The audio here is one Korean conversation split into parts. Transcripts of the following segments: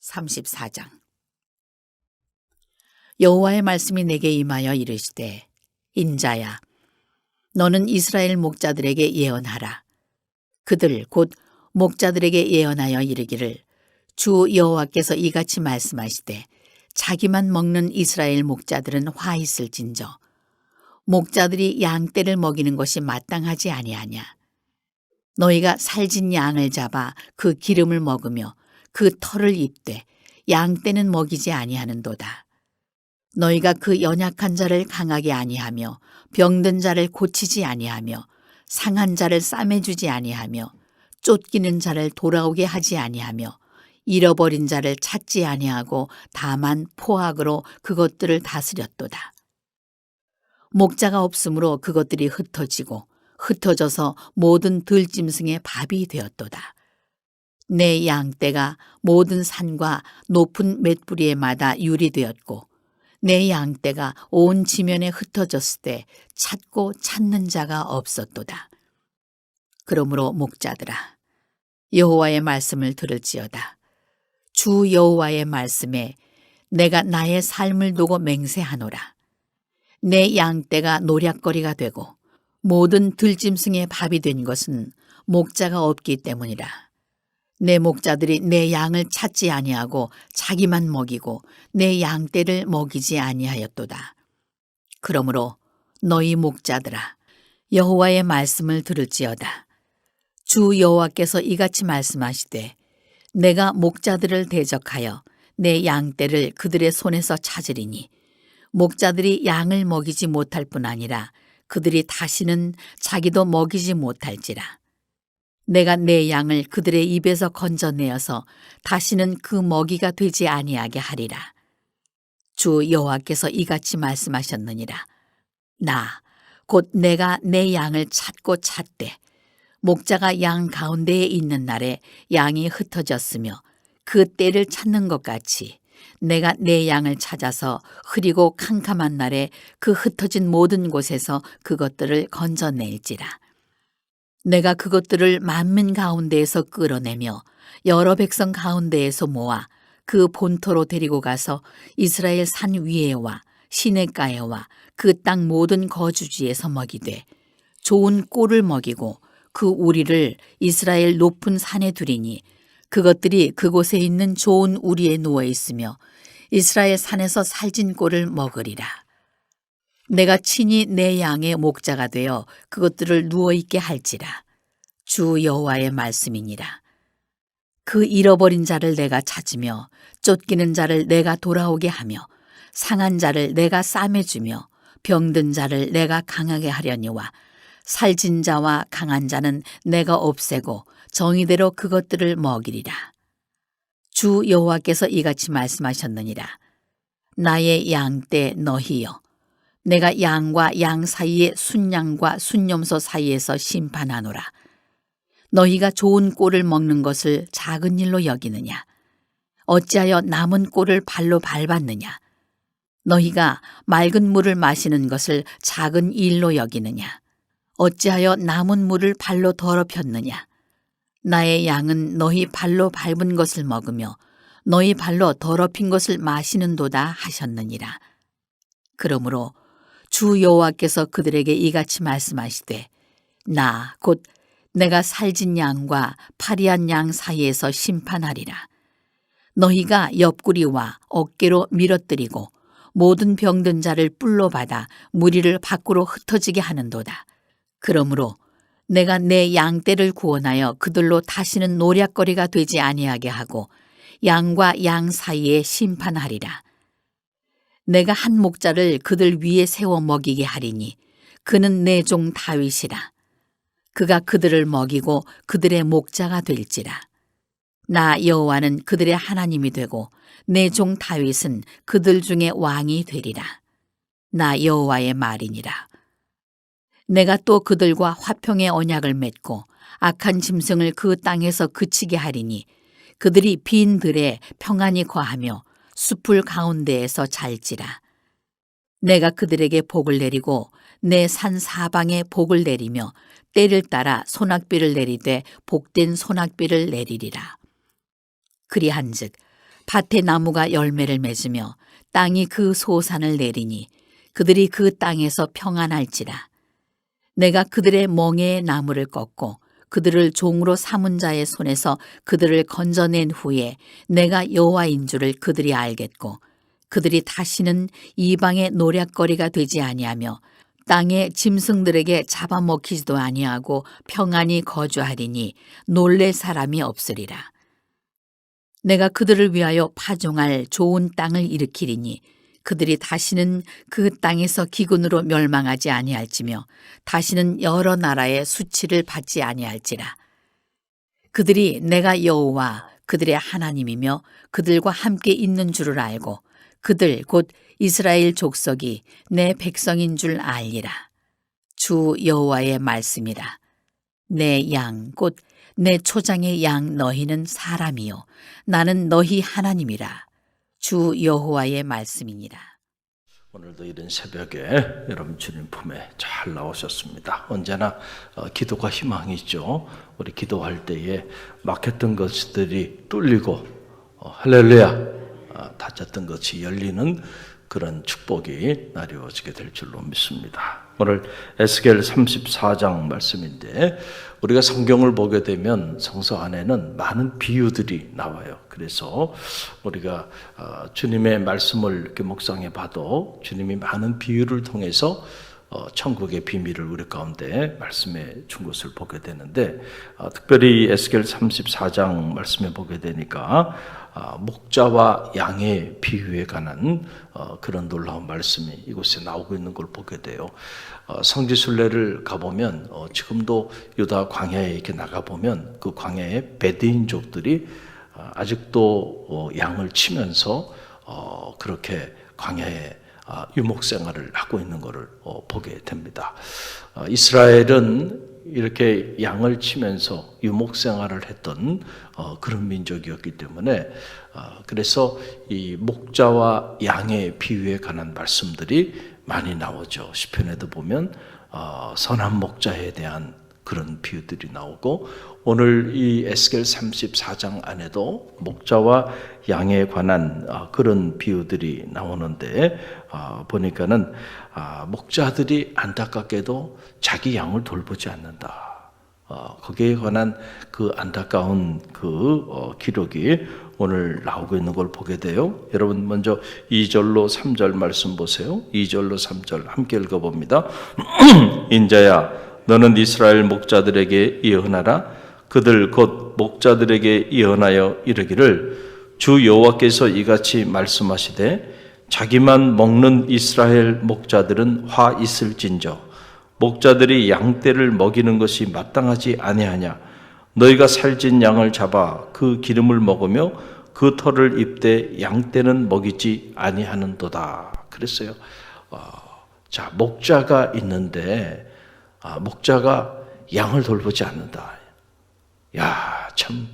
34장. 여호와의 말씀이 내게 임하여 이르시되, 인자야, 너는 이스라엘 목자들에게 예언하라. 그들 곧 목자들에게 예언하여 이르기를, 주 여호와께서 이같이 말씀하시되, 자기만 먹는 이스라엘 목자들은 화 있을진저, 목자들이 양떼를 먹이는 것이 마땅하지 아니하냐. 너희가 살진 양을 잡아 그 기름을 먹으며 그 털을 입되 양떼는 먹이지 아니하는도다. 너희가 그 연약한 자를 강하게 아니하며 병든 자를 고치지 아니하며 상한 자를 싸매주지 아니하며 쫓기는 자를 돌아오게 하지 아니하며 잃어버린 자를 찾지 아니하고 다만 포악으로 그것들을 다스렸도다. 목자가 없으므로 그것들이 흩어지고 흩어져서 모든 들짐승의 밥이 되었도다. 내 양떼가 모든 산과 높은 맷뿌리에 마다 유리되었고 내 양떼가 온 지면에 흩어졌을 때 찾고 찾는 자가 없었도다. 그러므로 목자들아, 여호와의 말씀을 들을지어다. 주 여호와의 말씀에 내가 나의 삶을 두고 맹세하노라. 내 양떼가 노략거리가 되고 모든 들짐승의 밥이 된 것은 목자가 없기 때문이라. 내 목자들이 내 양을 찾지 아니하고 자기만 먹이고 내 양떼를 먹이지 아니하였도다. 그러므로 너희 목자들아, 여호와의 말씀을 들을지어다. 주 여호와께서 이같이 말씀하시되, 내가 목자들을 대적하여 내 양떼를 그들의 손에서 찾으리니 목자들이 양을 먹이지 못할 뿐 아니라 그들이 다시는 자기도 먹이지 못할지라. 내가 내 양을 그들의 입에서 건져내어서 다시는 그 먹이가 되지 아니하게 하리라. 주 여호와께서 이같이 말씀하셨느니라. 나 곧 내가 내 양을 찾고 찾되 목자가 양 가운데에 있는 날에 양이 흩어졌으며 그 때를 찾는 것 같이 내가 내 양을 찾아서 흐리고 캄캄한 날에 그 흩어진 모든 곳에서 그것들을 건져낼지라. 내가 그것들을 만민 가운데에서 끌어내며 여러 백성 가운데에서 모아 그 본토로 데리고 가서 이스라엘 산 위에와 시냇가에와 그 땅 모든 거주지에서 먹이되 좋은 꼴을 먹이고 그 우리를 이스라엘 높은 산에 두리니 그것들이 그곳에 있는 좋은 우리에 누워 있으며 이스라엘 산에서 살진 꼴을 먹으리라. 내가 친히 내 양의 목자가 되어 그것들을 누워 있게 할지라. 주 여호와의 말씀이니라. 그 잃어버린 자를 내가 찾으며 쫓기는 자를 내가 돌아오게 하며 상한 자를 내가 싸매주며 병든 자를 내가 강하게 하려니와 살진 자와 강한 자는 내가 없애고 정의대로 그것들을 먹이리라. 주 여호와께서 이같이 말씀하셨느니라. 나의 양떼 너희여, 내가 양과 양 사이에 순양과 순염소 사이에서 심판하노라. 너희가 좋은 꼴을 먹는 것을 작은 일로 여기느냐? 어찌하여 남은 꼴을 발로 밟았느냐? 너희가 맑은 물을 마시는 것을 작은 일로 여기느냐? 어찌하여 남은 물을 발로 더럽혔느냐? 나의 양은 너희 발로 밟은 것을 먹으며 너희 발로 더럽힌 것을 마시는도다 하셨느니라. 그러므로 주 여호와께서 그들에게 이같이 말씀하시되, 나 곧 내가 살진 양과 파리한 양 사이에서 심판하리라. 너희가 옆구리와 어깨로 밀어뜨리고 모든 병든 자를 뿔로 받아 무리를 밖으로 흩어지게 하는도다. 그러므로 내가 내 양떼를 구원하여 그들로 다시는 노략거리가 되지 아니하게 하고 양과 양 사이에 심판하리라. 내가 한 목자를 그들 위에 세워 먹이게 하리니 그는 내 종 다윗이라. 그가 그들을 먹이고 그들의 목자가 될지라. 나 여호와는 그들의 하나님이 되고 내 종 다윗은 그들 중에 왕이 되리라. 나 여호와의 말이니라. 내가 또 그들과 화평의 언약을 맺고 악한 짐승을 그 땅에서 그치게 하리니 그들이 빈 들에 평안히 거하며 숲을 가운데에서 잘지라. 내가 그들에게 복을 내리고 내 산 사방에 복을 내리며 때를 따라 소낙비를 내리되 복된 소낙비를 내리리라. 그리한즉 밭의 나무가 열매를 맺으며 땅이 그 소산을 내리니 그들이 그 땅에서 평안할지라. 내가 그들의 멍에의 나무를 꺾고 그들을 종으로 삼은 자의 손에서 그들을 건져낸 후에 내가 여호와인 줄을 그들이 알겠고 그들이 다시는 이방의 노략거리가 되지 아니하며 땅의 짐승들에게 잡아먹히지도 아니하고 평안히 거주하리니 놀랄 사람이 없으리라. 내가 그들을 위하여 파종할 좋은 땅을 일으키리니 그들이 다시는 그 땅에서 기근으로 멸망하지 아니할지며 다시는 여러 나라의 수치를 받지 아니할지라. 그들이 내가 여호와 그들의 하나님이며 그들과 함께 있는 줄을 알고 그들 곧 이스라엘 족속이 내 백성인 줄 알리라. 주 여호와의 말씀이라. 내 양 곧 내 초장의 양 너희는 사람이요 나는 너희 하나님이라. 주 여호와의 말씀이니라. 오늘도 이른 새벽에 여러분 주님 품에 잘 나오셨습니다. 언제나 기도가 희망이 있죠. 우리 기도할 때에 막혔던 것들이 뚫리고 할렐루야 닫혔던 것이 열리는 그런 축복이 나뉘어지게 될 줄로 믿습니다. 오늘 에스겔 34장 말씀인데 우리가 성경을 보게 되면 성서 안에는 많은 비유들이 나와요. 그래서 우리가 주님의 말씀을 이렇게 묵상해 봐도 주님이 많은 비유를 통해서 천국의 비밀을 우리 가운데 말씀해 준 것을 보게 되는데 특별히 에스겔 34장 말씀해 보게 되니까 목자와 양의 비유에 관한 그런 놀라운 말씀이 이곳에 나오고 있는 걸 보게 돼요. 성지순례를 가보면 지금도 유다 광야에 이렇게 나가보면 그 광야에 베드인족들이 아직도 양을 치면서 그렇게 광야에 유목생활을 하고 있는 것을 보게 됩니다. 이스라엘은 이렇게 양을 치면서 유목생활을 했던 그런 민족이었기 때문에 그래서 이 목자와 양의 비유에 관한 말씀들이 많이 나오죠. 시편에도 보면 선한 목자에 대한 그런 비유들이 나오고 오늘 이 에스겔 34장 안에도 목자와 양에 관한 그런 비유들이 나오는데 보니까는 목자들이 안타깝게도 자기 양을 돌보지 않는다. 거기에 관한 그 안타까운 그 기록이 오늘 나오고 있는 걸 보게 돼요. 여러분 먼저 2절로 3절 말씀 보세요. 2절로 3절 함께 읽어봅니다. 인자야 너는 이스라엘 목자들에게 예언하라. 그들 곧 목자들에게 예언하여 이르기를 주 여호와께서 이같이 말씀하시되 자기만 먹는 이스라엘 목자들은 화 있을진저 목자들이 양떼를 먹이는 것이 마땅하지 아니하냐. 너희가 살찐 양을 잡아 그 기름을 먹으며 그 털을 입되 양떼는 먹이지 아니하는도다. 그랬어요. 자, 목자가 있는데 목자가 양을 돌보지 않는다. 야, 참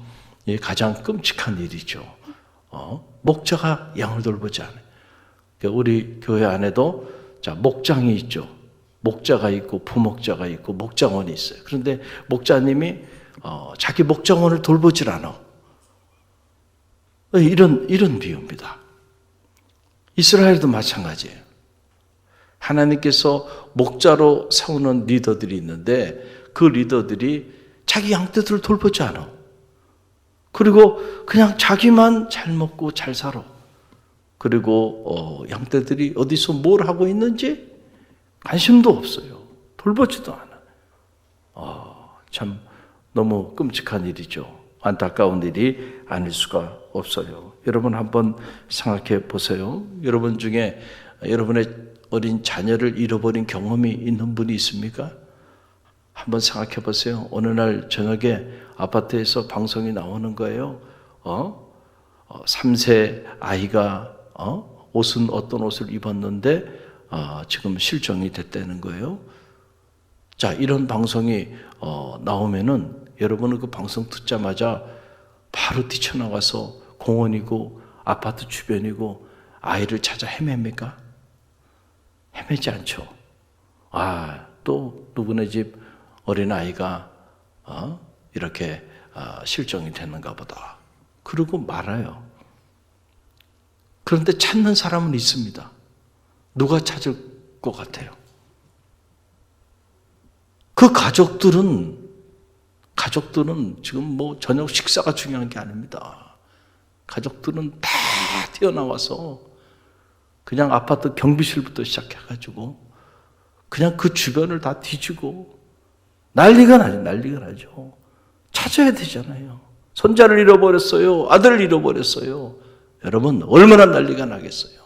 이게 가장 끔찍한 일이죠. 목자가 양을 돌보지 않아요. 우리 교회 안에도 자, 목장이 있죠. 목자가 있고 부목자가 있고 목장원이 있어요. 그런데 목자님이 자기 목장원을 돌보질 않아. 이런 비유입니다. 이스라엘도 마찬가지예요. 하나님께서 목자로 세우는 리더들이 있는데 그 리더들이 자기 양떼들을 돌보지 않아. 그리고 그냥 자기만 잘 먹고 잘 살아. 그리고 양떼들이 어디서 뭘 하고 있는지 관심도 없어요. 돌보지도 않아. 참 너무 끔찍한 일이죠. 안타까운 일이 아닐 수가 없어요. 여러분 한번 생각해 보세요. 여러분 중에 여러분의 어린 자녀를 잃어버린 경험이 있는 분이 있습니까? 한번 생각해 보세요. 어느 날 저녁에 아파트에서 방송이 나오는 거예요. 3세 아이가 옷은 어떤 옷을 입었는데 지금 실종이 됐다는 거예요. 자, 이런 방송이 나오면은 여러분은 그 방송 듣자마자 바로 뛰쳐나가서 공원이고 아파트 주변이고 아이를 찾아 헤맵니까? 헤매지 않죠. 또 누구네 집 어린아이가 이렇게 실종이 됐는가 보다. 그러고 말아요. 그런데 찾는 사람은 있습니다. 누가 찾을 것 같아요? 그 가족들은 지금 뭐 저녁 식사가 중요한 게 아닙니다. 가족들은 다 튀어나와서 그냥 아파트 경비실부터 시작해가지고 그냥 그 주변을 다 뒤지고 난리가 나죠. 찾아야 되잖아요. 손자를 잃어버렸어요. 아들을 잃어버렸어요. 여러분 얼마나 난리가 나겠어요.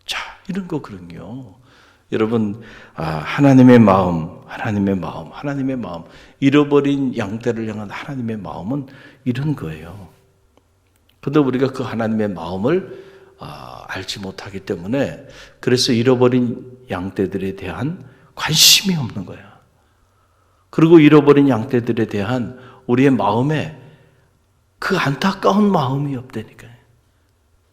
자, 이런 거거든요. 여러분, 하나님의 마음, 잃어버린 양떼를 향한 하나님의 마음은 이런 거예요. 그런데 우리가 그 하나님의 마음을 알지 못하기 때문에 그래서 잃어버린 양떼들에 대한 관심이 없는 거야. 그리고 잃어버린 양떼들에 대한 우리의 마음에 그 안타까운 마음이 없다니까요.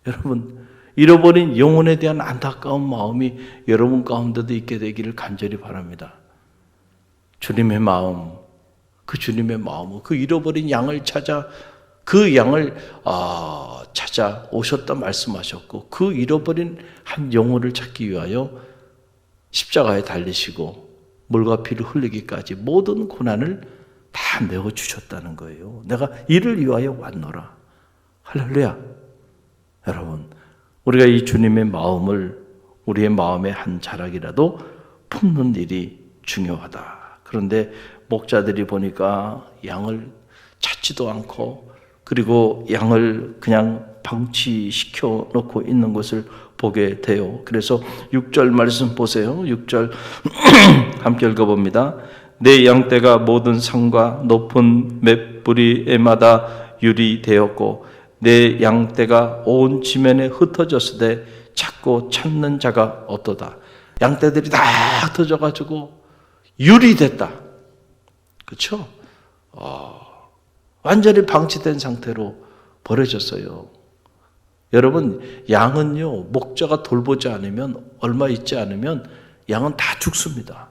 여러분, 잃어버린 영혼에 대한 안타까운 마음이 여러분 가운데도 있게 되기를 간절히 바랍니다. 주님의 마음, 그 잃어버린 양을 찾아 오셨다 말씀하셨고 그 잃어버린 한 영혼을 찾기 위하여 십자가에 달리시고 물과 피를 흘리기까지 모든 고난을 다 내어주셨다는 거예요. 내가 이를 위하여 왔노라. 할렐루야. 여러분, 우리가 이 주님의 마음을 우리의 마음의 한 자락이라도 품는 일이 중요하다. 그런데 목자들이 보니까 양을 찾지도 않고 그리고 양을 그냥 방치시켜 놓고 있는 것을 보게 돼요. 그래서 6절 말씀 보세요. 6절 함께 읽어봅니다. 내 양떼가 모든 산과 높은 맷뿌리에마다 유리되었고 내 양떼가 온 지면에 흩어졌으되 찾고 찾는 자가 없도다. 양떼들이 다 흩어져가지고 유리됐다. 그렇죠? 완전히 방치된 상태로 버려졌어요. 여러분, 양은요, 목자가 돌보지 않으면, 얼마 있지 않으면 양은 다 죽습니다.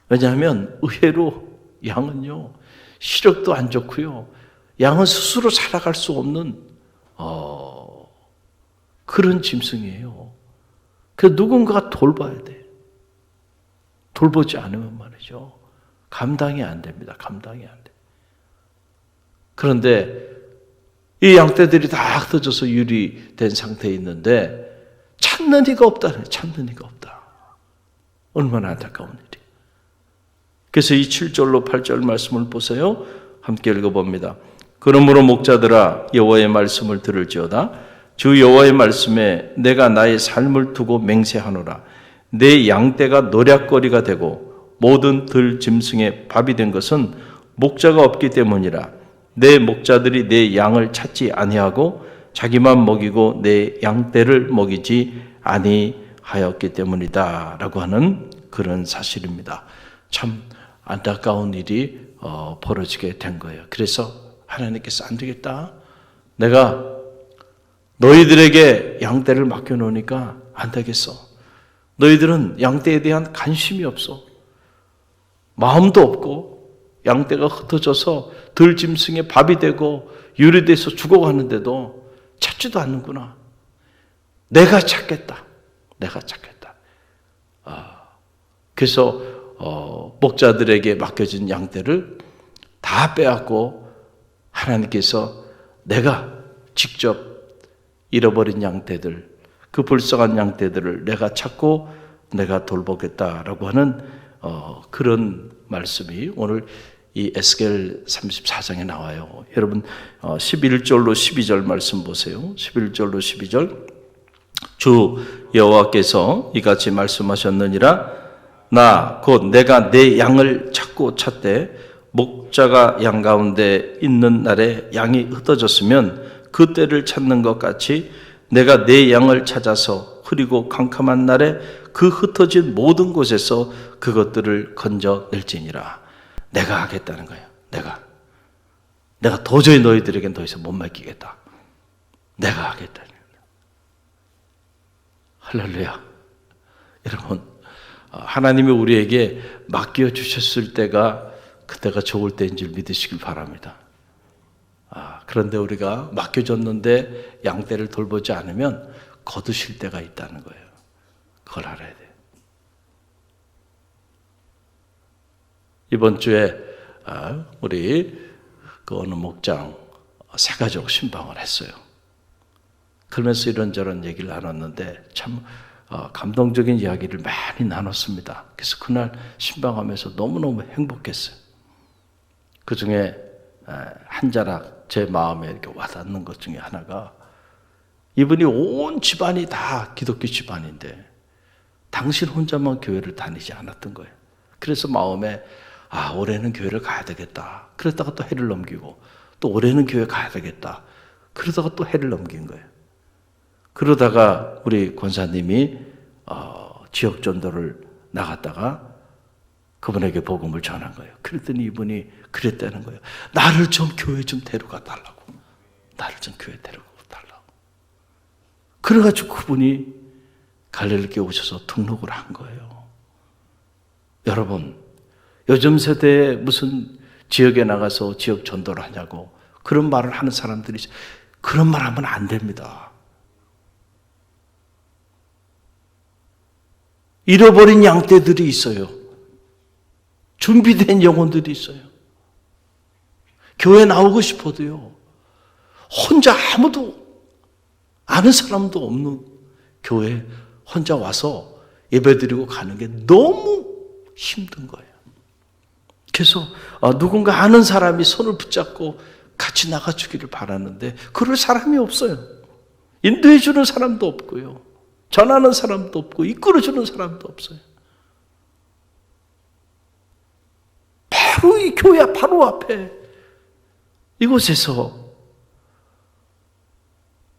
왜냐하면 의외로 양은요, 시력도 안 좋고요, 양은 스스로 살아갈 수 없는 그런 짐승이에요. 그래서 누군가가 돌봐야 돼. 돌보지 않으면 말이죠, 감당이 안 됩니다. 감당이 안 돼. 그런데 이 양떼들이 다 흩어져서 유리된 상태에 있는데 찾는 이가 없다네. 찾는 이가 없다. 얼마나 안타까운 일이. 그래서 이 7절로 8절 말씀을 보세요. 함께 읽어봅니다. 그러므로 목자들아 여호와의 말씀을 들을지어다. 주 여호와의 말씀에 내가 나의 삶을 두고 맹세하노라. 내 양떼가 노략거리가 되고 모든 들 짐승의 밥이 된 것은 목자가 없기 때문이라. 내 목자들이 내 양을 찾지 아니하고 자기만 먹이고 내 양떼를 먹이지 아니하였기 때문이다 라고 하는 그런 사실입니다. 참 안타까운 일이 벌어지게 된 거예요. 그래서 하나님께서 안 되겠다, 내가 너희들에게 양떼를 맡겨놓으니까 안 되겠어. 너희들은 양떼에 대한 관심이 없어. 마음도 없고 양떼가 흩어져서 들짐승의 밥이 되고 유리돼서 죽어가는데도 찾지도 않는구나. 내가 찾겠다. 그래서 목자들에게 맡겨진 양떼를 다 빼앗고 하나님께서 내가 직접 잃어버린 양떼들, 그 불쌍한 양떼들을 내가 찾고 내가 돌보겠다라고 하는 그런 말씀이 오늘 이 에스겔 34장에 나와요. 여러분 11절로 12절 말씀 보세요. 11절로 12절. 주 여호와께서 이같이 말씀하셨느니라. 나 곧 내가 내 양을 찾고 찾되 목자가 양 가운데 있는 날에 양이 흩어졌으면 그 때를 찾는 것 같이 내가 내 양을 찾아서 흐리고 캄캄한 날에 그 흩어진 모든 곳에서 그것들을 건져낼지니라. 내가 하겠다는 거예요. 내가 도저히 너희들에겐 더 이상 못 맡기겠다. 내가 하겠다는 거예요. 할렐루야. 여러분, 하나님이 우리에게 맡겨주셨을 때가 그때가 좋을 때인 줄 믿으시길 바랍니다. 그런데 우리가 맡겨줬는데 양떼를 돌보지 않으면 거두실 때가 있다는 거예요. 그걸 알아야 돼요. 이번 주에 우리 그 어느 목장 세 가족 신방을 했어요. 그러면서 이런저런 얘기를 나눴는데 참 감동적인 이야기를 많이 나눴습니다. 그래서 그날 신방하면서 너무너무 행복했어요. 그 중에 한 자락 제 마음에 이렇게 와닿는 것 중에 하나가, 이분이 온 집안이 다 기독교 집안인데 당신 혼자만 교회를 다니지 않았던 거예요. 그래서 마음에 올해는 교회를 가야 되겠다. 그러다가 또 해를 넘기고, 또 올해는 교회 가야 되겠다. 그러다가 또 해를 넘긴 거예요. 그러다가 우리 권사님이 지역 전도를 나갔다가 그분에게 복음을 전한 거예요. 그랬더니 이분이 그랬다는 거예요. 나를 좀 교회 좀 데려가 달라고. 나를 좀 교회 데려가 달라고. 그래가지고 그분이 갈릴리교에 오셔서 등록을 한 거예요. 여러분, 요즘 세대에 무슨 지역에 나가서 지역 전도를 하냐고 그런 말을 하는 사람들이, 그런 말 하면 안 됩니다. 잃어버린 양떼들이 있어요. 준비된 영혼들이 있어요. 교회 나오고 싶어도요, 혼자 아무도 아는 사람도 없는 교회 혼자 와서 예배드리고 가는 게 너무 힘든 거예요. 그래서 누군가 아는 사람이 손을 붙잡고 같이 나가주기를 바라는데 그럴 사람이 없어요. 인도해 주는 사람도 없고요, 전하는 사람도 없고 이끌어주는 사람도 없어요. 바로 이 교회 바로 앞에 이곳에서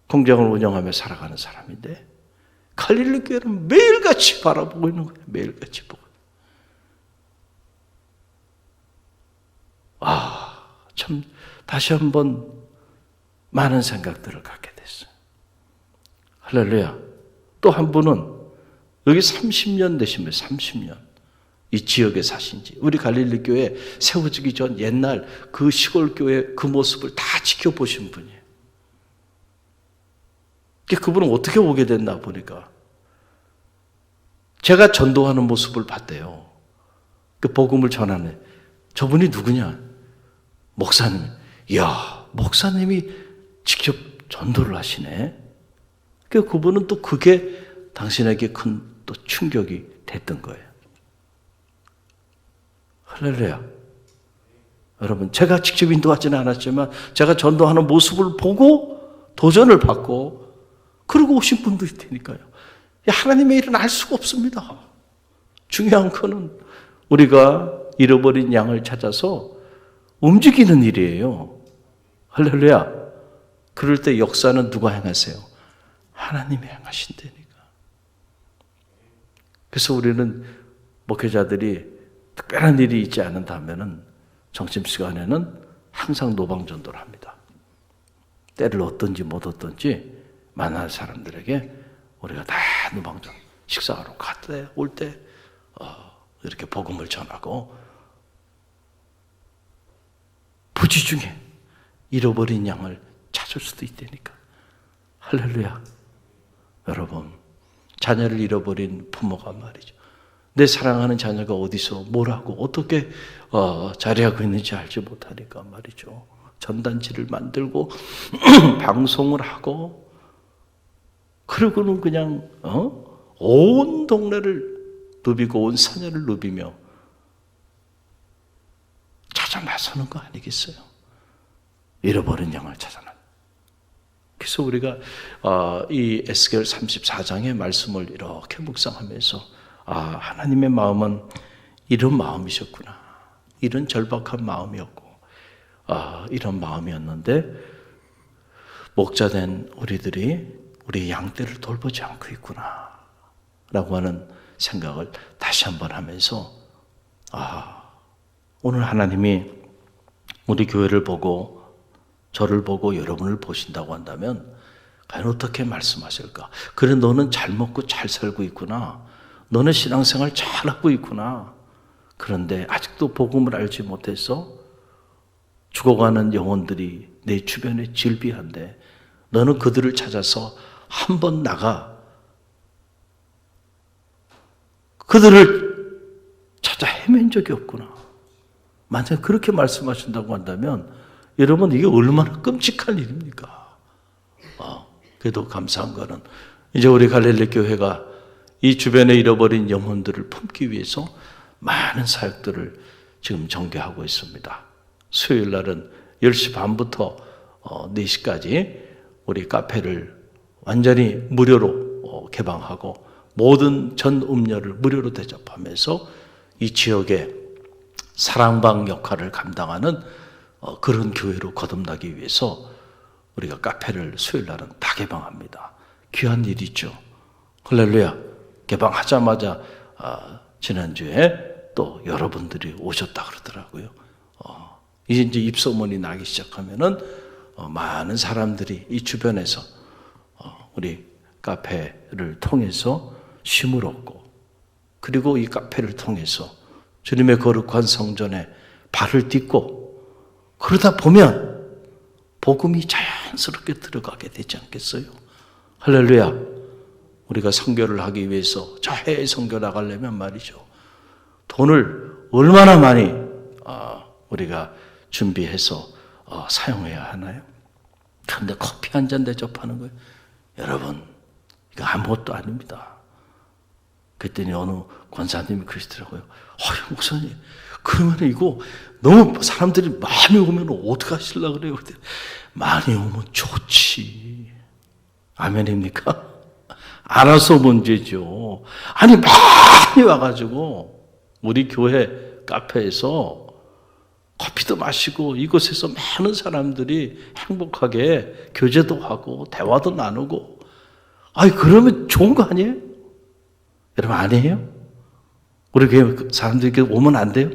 공장을 운영하며 살아가는 사람인데 갈릴리 교회를 매일같이 바라보고 있는 거예요. 매일같이 보고. 참 다시 한번 많은 생각들을 갖게 됐어요. 할렐루야. 또 한 분은 여기 30년 되시면 30년 이 지역에 사신 지, 우리 갈릴리 교회 세워지기 전 옛날 그 시골 교회 그 모습을 다 지켜보신 분이에요. 그분은 어떻게 오게 됐나 보니까 제가 전도하는 모습을 봤대요. 그 복음을 전하는 저분이 누구냐? 목사님. 이야, 목사님이 직접 전도를 하시네. 그분은 또 그게 당신에게 큰 또 충격이 됐던 거예요. 할렐루야. 여러분, 제가 직접 인도하지는 않았지만 제가 전도하는 모습을 보고 도전을 받고 그러고 오신 분들이 되니까요. 하나님의 일은 알 수가 없습니다. 중요한 거는 우리가 잃어버린 양을 찾아서 움직이는 일이에요. 할렐루야. 그럴 때 역사는 누가 행하세요? 하나님이 행하신다니까. 그래서 우리는 목회자들이 특별한 일이 있지 않는다면은 점심시간에는 항상 노방전도를 합니다. 때를 얻든지 못 얻든지 만날 사람들에게 우리가 다 노방전, 식사하러 갈 때, 올 때 이렇게 복음을 전하고, 부지 중에 잃어버린 양을 찾을 수도 있다니까. 할렐루야. 여러분, 자녀를 잃어버린 부모가 말이죠, 내 사랑하는 자녀가 어디서 뭘 하고 어떻게 자리하고 있는지 알지 못하니까 말이죠, 전단지를 만들고 방송을 하고, 그러고는 그냥 온 동네를 누비고 온 사녀를 누비며 찾아 나서는 거 아니겠어요? 잃어버린 양을 찾아 나서. 그래서 우리가 이 에스겔 34장의 말씀을 이렇게 묵상하면서 하나님의 마음은 이런 마음이셨구나, 이런 절박한 마음이었고 이런 마음이었는데 목자된 우리들이 우리 양떼를 돌보지 않고 있구나 라고 하는 생각을 다시 한번 하면서 오늘 하나님이 우리 교회를 보고 저를 보고 여러분을 보신다고 한다면 과연 어떻게 말씀하실까? 그래, 너는 잘 먹고 잘 살고 있구나, 너는 신앙생활 잘하고 있구나, 그런데 아직도 복음을 알지 못해서 죽어가는 영혼들이 내 주변에 질비한데 너는 그들을 찾아서 한번 나가 그들을 찾아 헤맨 적이 없구나. 만약 그렇게 말씀하신다고 한다면 여러분 이게 얼마나 끔찍한 일입니까? 그래도 감사한 거는 이제 우리 갈릴리 교회가 이 주변에 잃어버린 영혼들을 품기 위해서 많은 사역들을 지금 전개하고 있습니다. 수요일 날은 10시 반부터 4시까지 우리 카페를 완전히 무료로 개방하고 모든 전 음료를 무료로 대접하면서 이 지역의 사랑방 역할을 감당하는 그런 교회로 거듭나기 위해서 우리가 카페를 수요일 날은 다 개방합니다. 귀한 일이죠. 할렐루야. 개방하자마자 지난주에 또 여러분들이 오셨다 그러더라고요. 이제 입소문이 나기 시작하면은 많은 사람들이 이 주변에서 우리 카페를 통해서 쉼을 얻고 그리고 이 카페를 통해서 주님의 거룩한 성전에 발을 딛고 그러다 보면 복음이 자연스럽게 들어가게 되지 않겠어요? 할렐루야. 우리가 선교를 하기 위해서 저 해외 선교 나가려면 말이죠. 돈을 얼마나 많이 우리가 준비해서 사용해야 하나요? 그런데 커피 한 잔 대접하는 거예요. 여러분, 이거 아무것도 아닙니다. 그랬더니 어느 권사님이 그러시더라고요. 목사님, 그러면 이거 너무 사람들이 많이 오면 어떻게 하시려고 그래요? 많이 오면 좋지. 아멘입니까? 알아서 문제죠. 아니, 많이 와가지고 우리 교회 카페에서 커피도 마시고 이곳에서 많은 사람들이 행복하게 교제도 하고 대화도 나누고 그러면 좋은 거 아니에요? 여러분 아니에요? 우리 교회 사람들이 오면 안 돼요?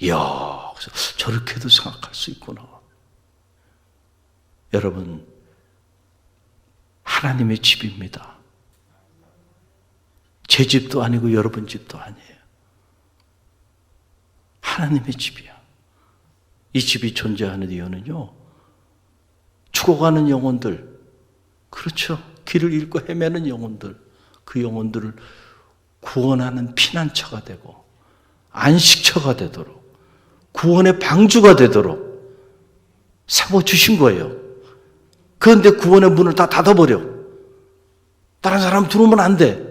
이야, 저렇게도 생각할 수 있구나. 여러분, 하나님의 집입니다. 제 집도 아니고 여러분 집도 아니에요. 하나님의 집이야. 이 집이 존재하는 이유는요, 죽어가는 영혼들, 그렇죠. 길을 잃고 헤매는 영혼들, 그 영혼들을 구원하는 피난처가 되고 안식처가 되도록 구원의 방주가 되도록 세워주신 거예요. 그런데 구원의 문을 다 닫아버려. 다른 사람 들어오면 안 돼.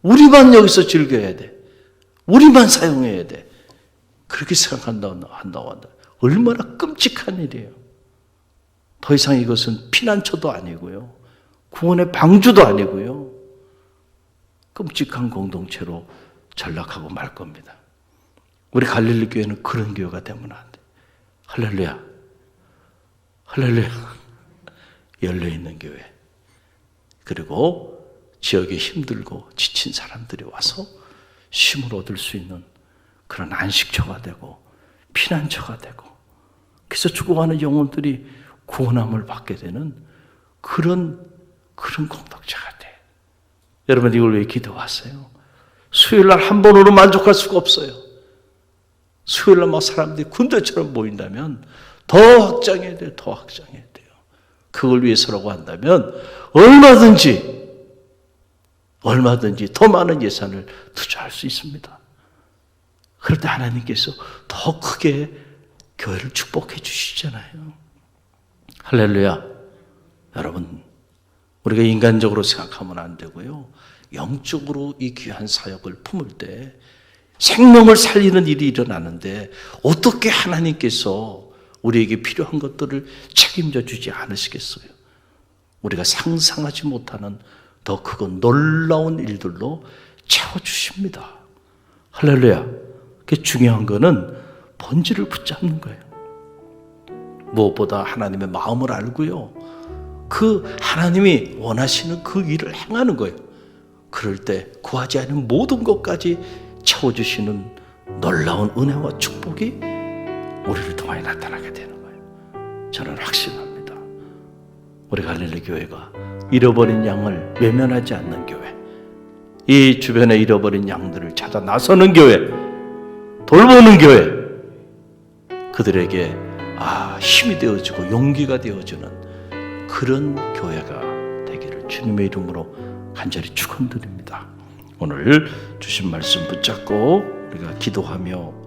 우리만 여기서 즐겨야 돼. 우리만 사용해야 돼. 그렇게 생각한다. 얼마나 끔찍한 일이에요. 더 이상 이것은 피난처도 아니고요. 구원의 방주도 아니고요. 끔찍한 공동체로 전락하고 말 겁니다. 우리 갈릴리 교회는 그런 교회가 되면 안 돼. 할렐루야. 할렐루야. 열려있는 교회. 그리고 지역에 힘들고 지친 사람들이 와서 쉼을 얻을 수 있는 그런 안식처가 되고 피난처가 되고 그래서 죽어가는 영혼들이 구원함을 받게 되는 그런 공동체가 돼. 여러분 이걸 왜 기도하세요? 수요일날 한 번으로 만족할 수가 없어요. 수요일날 막 사람들이 군대처럼 모인다면 더 확장해야 돼요. 더 확장해야 돼요. 그걸 위해서라고 한다면 얼마든지 더 많은 예산을 투자할 수 있습니다. 그럴 때 하나님께서 더 크게 교회를 축복해 주시잖아요. 할렐루야. 여러분, 우리가 인간적으로 생각하면 안 되고요. 영적으로 이 귀한 사역을 품을 때 생명을 살리는 일이 일어나는데 어떻게 하나님께서 우리에게 필요한 것들을 책임져 주지 않으시겠어요? 우리가 상상하지 못하는 더 크고 놀라운 일들로 채워주십니다. 할렐루야. 그 중요한 거는 본질을 붙잡는 거예요. 무엇보다 하나님의 마음을 알고요. 그 하나님이 원하시는 그 일을 행하는 거예요. 그럴 때 구하지 않은 모든 것까지 채워주시는 놀라운 은혜와 축복이 우리를 통하여 나타나게 되는 거예요. 저는 확신합니다. 우리 갈릴리 교회가 잃어버린 양을 외면하지 않는 교회, 이 주변에 잃어버린 양들을 찾아 나서는 교회, 돌보는 교회, 그들에게 힘이 되어지고 용기가 되어지는 그런 교회가 되기를 주님의 이름으로 간절히 축원드립니다. 오늘 주신 말씀 붙잡고 우리가 기도하며